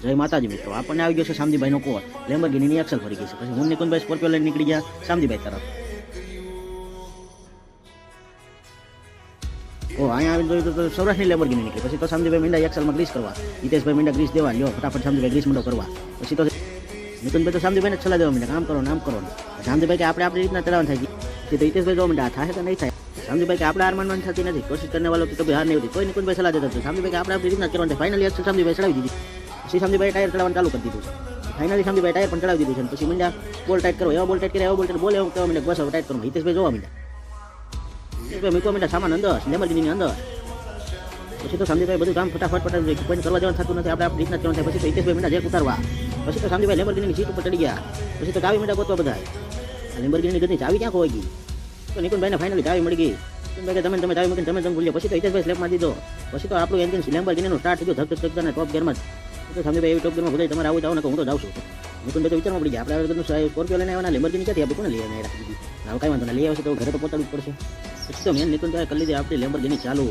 જય માતાજી મિત્રો, આપણને આવી ગયો છે શામજીભાઈનો કોલ. લેમ્બોર્ગિનીની એક્સેલ ફરી ગઈ છે. પછી હું નિકુંજભાઈ સ્કોર્પિયો લઈને નીકળી ગયા શામજીભાઈ તરફ. અહીંયા આવી જોયું તો સૌરાષ્ટ્રની લેમ્બોર્ગિની નીકળી. પછી તો શામજીભાઈ મીંડા એક્સેલમાં ગ્રીસ કરવા, હિતેશભાઈ મીંડા ગ્રીસ દેવા, લ્યો ફટાફટ શામજીભાઈ ગ્રીસ મીંડો કરવા. પછી તો નિકુંજભાઈ તો શામજીભાઈને સલાહ દેવા મીંડા, કામ કરો નામ કરો. શામજીભાઈ કે આપણે આપણી રીતના ચલાવવાનું થાય છે. તો હિતેશભાઈ જોવા મીંડા થાય કે નહીં થાય. શામજીભાઈ કે આપણે હાર માનવાની થતી નથી, કોશિશ કરને વાળો તો કભી હાર નહીં હોતી. કોઈ નિકુંજભાઈ સલાહ દેતા હતા. શામજીભાઈ કે આપણે આપણી રીતના કરવાનું. ફાઇનલી એક્સેલ શામજીભાઈ ચડાવી દીધી. પછી શામજીભાઈ ટાયર ચડાવવાનું ચાલુ કરી દીધું. ફાઇનલી શામજીભાઈ ટાયર પણ ચડાવી દીધું છે. પછી મીંડા બોલ ટાઈટ કરો, એવા બોલ ટાઈટ કરે, એવા બોલ ટાઈટ બોલે એવું કહેવા મીંડા, બસ હવે ટાઈટ કરો. હિતેશભાઈ જોવા મીંડા, હિતેશભાઈ મૂકવા મીંડા સામાન અંદર લેમ્બોર્ગિનીની અંદર. પછી તો શામજીભાઈ બધું કામ ફટાફટ કોઈને કરવા જવાનું થતું નથી, આપણે આપણી રીતના કરવાનું થાય. પછી તો હિતેશભાઈ મીંડા જે ઉતારવા. પછી તો શામજીભાઈ લેમ્બોર્ગિનીની સીટ ઉપર ચડી ગયા. પછી તો ચાવી મીંડા ગોતવા બધા. લેમ્બોર્ગિનીની ગદની ચાવી ક્યાં ખોવાઈ ગઈ? તો નિકુંજભાઈને ફાઇનલી ચાવી મળી ગઈ. તમે ચાવી મૂકીને તમે ભૂલ્યો. પછી તો હિતેશભાઈ સ્લેપમાં દીધો. પછી તો આપણું એન્જિન લેમ્બોર્ગિનીનું સ્ટાર્ટ થઈ ગયું, ધક ધક ટોપ ગેરમાં. તો શામજીભાઈ એવી ટોપ ગેરમાં બધા તમારે આવું જાવ ને હું તો જાઉં છું. નિકુંજભાઈ તો વિચારમાં પડી ગયા, આપણે બધું સ્કોર્પિયો લઈને આવ્યા, લેમ્બોર્ગિની ક્યાંથી આપણે કોને લઈ આવ્યા રાખી દીધી. હવે કાંઈ વાંધો ના, લઈ આવશે તો ઘરે તો પહોંચાડવું જ પડશે. પછી તો મેં નિકુંજભાઈ કરી લીધી આપણી લેમ્બોર્ગિની ચાલુ.